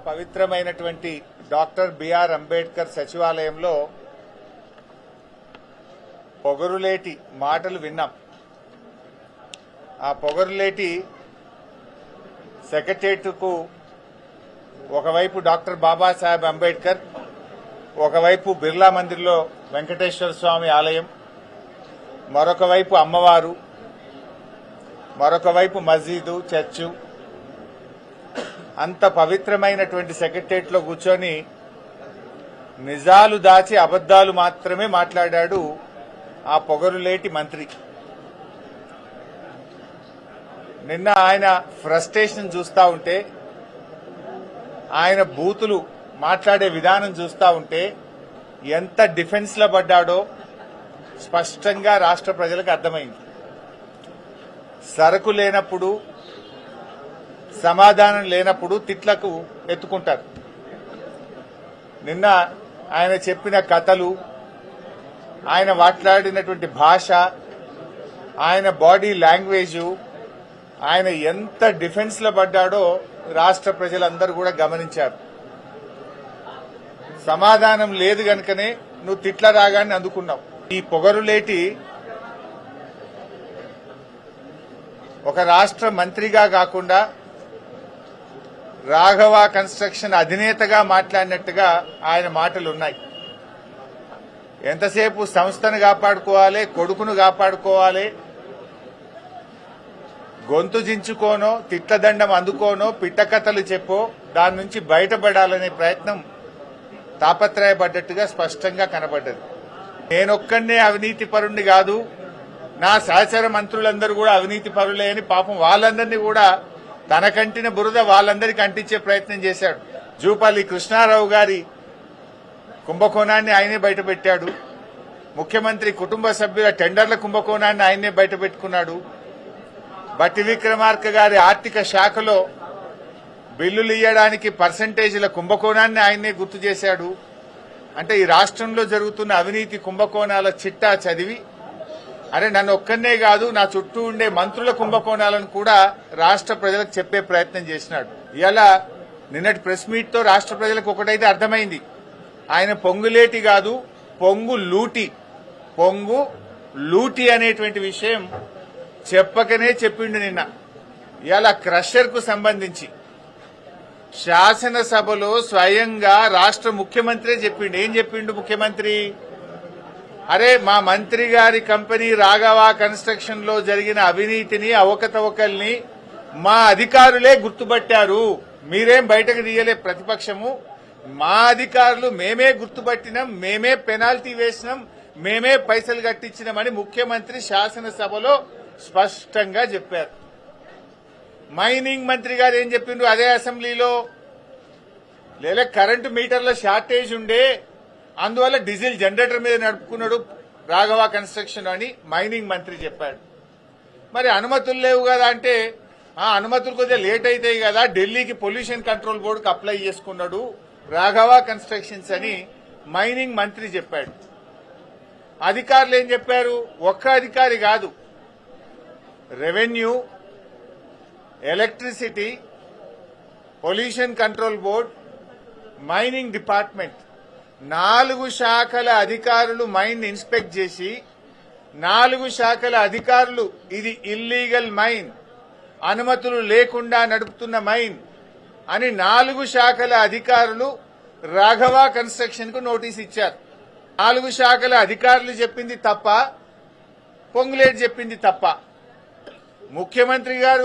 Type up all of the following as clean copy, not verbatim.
పవిత్రమైనటువంటి doctor BR Ambedkar సచివాలయంలో పొగరులేటి మాటలు విన్నాం. ఆ పొగరులేటి సెక్రటేరియట్కు ఒకవైపు డాక్టర్ బాబాసాహెబ్ అంబేద్కర్, ఒకవైపు బిర్లా మందిర్లో వెంకటేశ్వర స్వామి ఆలయం, మరొక వైపు అమ్మవారు, మరొక వైపు మస్జీదు, చర్చు, అంత పవిత్రమైనటువంటి సెక్రటేరియట్లో కూర్చొని నిజాలు దాచి అబద్దాలు మాత్రమే మాట్లాడాడు ఆ పొగరులేటి మంత్రి. నిన్న ఆయన ఫ్రస్ట్రేషన్ చూస్తా ఉంటే, ఆయన బూతులు మాట్లాడే విధానం చూస్తా ఉంటే ఎంత డిఫెన్స్ లో పడ్డాడో స్పష్టంగా రాష్ట్ర ప్రజలకు అర్థమైంది. సరకు లేనప్పుడు, సమాధానం లేనప్పుడు తిట్లకు ఎత్తుకుంటారు. నిన్న ఆయన చెప్పిన కథలు, ఆయన మాట్లాడినటువంటి భాష, ఆయన బాడీ లాంగ్వేజ్, ఆయన ఎంత డిఫెన్స్ లో పడ్డాడో రాష్ట్ర ప్రజలందరూ కూడా గమనించారు. సమాధానం లేదు గనుకనే నువ్వు తిట్ల రాగాన్ని అందుకున్నావు. ఈ పొగరులేటి ఒక రాష్ట్ర మంత్రిగా కాకుండా రాఘవ కన్స్ట్రక్షన్ అధినేతగా మాట్లాడినట్టుగా ఆయన మాటలున్నాయి. ఎంతసేపు సంస్థను కాపాడుకోవాలి, కొడుకును కాపాడుకోవాలి, గొంతు జించుకోనో, తిట్లదండం అందుకోనో, పిట్టకథలు చెప్పో దాని నుంచి బయటపడాలనే ప్రయత్నం తాపత్రయపడ్డట్టుగా స్పష్టంగా కనబడ్డది. నేనొక్కడే అవినీతి పరుణ్ణి కాదు, నా సహచర మంత్రులందరూ కూడా అవినీతి పరులే అని పాపం వాళ్ళందరినీ కూడా తనకంటిన బురద వాళ్ళందరికీ అంటించే ప్రయత్నం చేశాడు. జూపల్లి కృష్ణారావు గారి కుంభకోణాన్ని ఆయనే బయటపెట్టాడు. ముఖ్యమంత్రి కుటుంబ సభ్యుల టెండర్ల కుంభకోణాన్ని ఆయనే బయటపెట్టుకున్నాడు. బట్టి విక్రమార్క గారి ఆర్థిక శాఖలో బిల్లులు ఇయ్యడానికి పర్సంటేజీల కుంభకోణాన్ని ఆయనే గుర్తు చేశాడు. అంటే ఈ రాష్ట్రంలో జరుగుతున్న అవినీతి కుంభకోణాల చిట్టా చదివి, అరే నన్ను ఒక్కనే కాదు నా చుట్టూ ఉండే మంత్రుల కుంభకోణాలను కూడా రాష్ట్ర ప్రజలకు చెప్పే ప్రయత్నం చేసినాడు. ఇలా నిన్నటి ప్రెస్ మీట్ తో రాష్ట్ర ప్రజలకు ఒకటైతే అర్థమైంది, ఆయన పొంగులేటి కాదు పొంగు లూటి అనేటువంటి విషయం చెప్పకనే చెప్పిండు. నిన్న ఇలా క్రషర్ కు సంబంధించి శాసనసభలో స్వయంగా రాష్ట్ర ముఖ్యమంత్రి చెప్పిండు. ఏం చెప్పిండు ముఖ్యమంత్రి? అరే మా మంత్రి గారి కంపెనీ రాఘవ కన్స్ట్రక్షన్ లో జరిగిన అవినీతిని, అవకతవకల్ని మా అధికారులే గుర్తుపట్టారు, మీరేం బయటకు తీయలే ప్రతిపక్షము, మా అధికారులు మేమే గుర్తుపట్టినాం, మేమే పెనాల్టీ వేసినాం, మేమే పైసలు కట్టించినామని ముఖ్యమంత్రి శాసనసభలో స్పష్టంగా చెప్పారు. మైనింగ్ మంత్రి గారు ఏం చెప్పిండ్రు అదే అసెంబ్లీలో? లేదా కరెంటు మీటర్ల షార్టేజ్ ఉండే, అందువల్ల డీజిల్ జనరేటర్ మీద నడుపుకున్నాడు రాఘవ కన్స్ట్రక్షన్ అని మైనింగ్ మంత్రి చెప్పాడు. మరి అనుమతులు లేవు కదా అంటే, ఆ అనుమతులు కొద్దిగా లేట్ అవుతాయి కదా, ఢిల్లీకి పొల్యూషన్ కంట్రోల్ బోర్డుకు అప్లై చేసుకున్నాడు రాఘవ కన్స్ట్రక్షన్స్ అని మైనింగ్ మంత్రి చెప్పాడు. అధికారులు ఏం చెప్పారు? ఒక్క అధికారి కాదు, revenue, electricity, pollution control board, mining department 4 శాఖల అధికారులు మైన్ ఇన్స్పెక్ట్ చేసి, 4 శాఖల అధికారులు ఇది ఇల్లీగల్ మైన్, అనుమతులు లేకుండా నడుపుతున్న మైన్ అని 4 శాఖల అధికారులు రాఘవ కన్స్ట్రక్షన్ కు నోటీస్ ఇచ్చారు. 4 శాఖల అధికారులు చెప్పింది తప్ప, పొంగులేటి చెప్పింది తప్ప, ముఖ్యమంత్రి గారు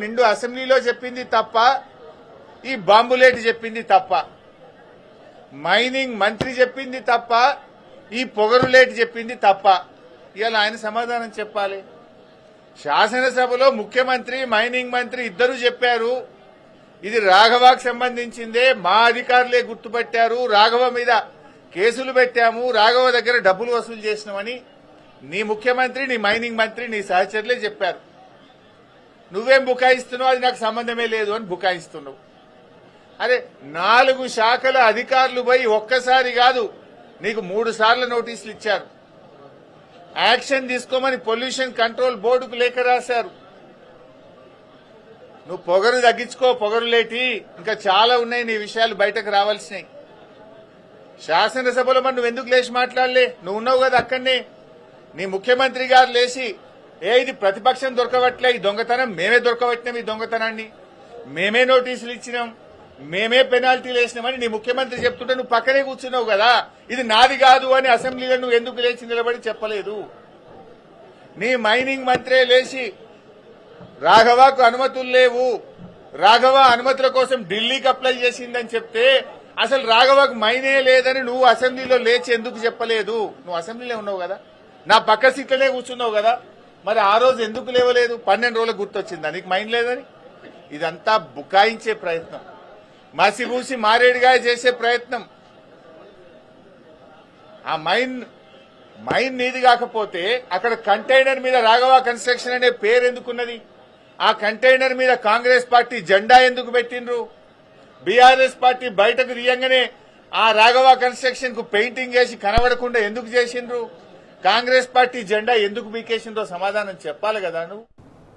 నిండు అసెంబ్లీలో చెప్పింది తప్ప, ఈ బాంబులేటి చెప్పింది తప్ప, మైనింగ్ మంత్రి చెప్పింది తప్ప, ఈ పొగరులేటి చెప్పింది తప్ప. ఇవాళ ఆయన సమాధానం చెప్పాలి. శాసనసభలో ముఖ్యమంత్రి, మైనింగ్ మంత్రి ఇద్దరు చెప్పారు ఇది రాఘవకు సంబంధించిందే, మా అధికారులే గుర్తుపట్టారు, రాఘవ మీద కేసులు పెట్టాము, రాఘవ దగ్గర డబ్బులు వసూలు చేసినామని నీ ముఖ్యమంత్రి, నీ మైనింగ్ మంత్రి, నీ సహచరులే చెప్పారు. నువ్వేం బుకాయిస్తున్నావు, అది నాకు సంబంధమే లేదు అని బుకాయిస్తున్నావు. అరే 4 శాఖల అధికారులు పోయి ఒక్కసారి కాదు నీకు 3 సార్లు నోటీసులు ఇచ్చారు. యాక్షన్ తీసుకోమని పొల్యూషన్ కంట్రోల్ బోర్డుకు లేఖ రాశారు. నువ్వు పొగరు తగ్గించుకో, పొగరు లేటి ఇంకా చాలా ఉన్నాయి నీ విషయాలు బయటకు రావాల్సినాయి. శాసనసభలో మరి నువ్వు ఎందుకు లేచి మాట్లాడలే? నువ్వు ఉన్నావు కదా అక్కడనే. నీ ముఖ్యమంత్రి గారు లేచి ఇది ప్రతిపక్షం దొరకబట్లే, ఈ దొంగతనం మేమే దొరకబట్టినాం, ఈ దొంగతనాన్ని మేమే నోటీసులు ఇచ్చినాం, మేమే పెనాల్టీలు వేసినామని నీ ముఖ్యమంత్రి చెప్తుంటే నువ్వు పక్కనే కూర్చున్నావు కదా. ఇది నాది కాదు అని అసెంబ్లీలో నువ్వు ఎందుకు లేచి నిలబడి చెప్పలేదు? నీ మైనింగ్ మంత్రే లేచి రాఘవకు అనుమతులు లేవు, రాఘవ అనుమతుల కోసం ఢిల్లీకి అప్లై చేసిందని చెప్తే అసలు రాఘవకు మైనే లేదని నువ్వు అసెంబ్లీలో లేచి ఎందుకు చెప్పలేదు? నువ్వు అసెంబ్లీలో ఉన్నావు కదా, నా పక్క సీట్లనే కూర్చున్నావు కదా, మరి ఆ రోజు ఎందుకు లేవలేదు? 12 రోజులకు గుర్తొచ్చిందా నీకు మైన్ లేదని? ఇదంతా బుకాయించే ప్రయత్నం, మసిబూసి మారేడుగా చేసే ప్రయత్నం. ఆ మైన్ నీది కాకపోతే అక్కడ కంటైనర్ మీద రాఘవ కన్స్ట్రక్షన్ అనే పేరు ఎందుకున్నది? ఆ కంటైనర్ మీద కాంగ్రెస్ పార్టీ జెండా ఎందుకు పెట్టిండ్రు? బీఆర్ఎస్ పార్టీ బయటకు తీయంగానే ఆ రాఘవ కన్స్ట్రక్షన్ కు పెయింటింగ్ చేసి కనబడకుండా ఎందుకు చేసిండ్రు? కాంగ్రెస్ పార్టీ జెండా ఎందుకు బీకేసిందో సమాధానం చెప్పాలి కదా నువ్వు.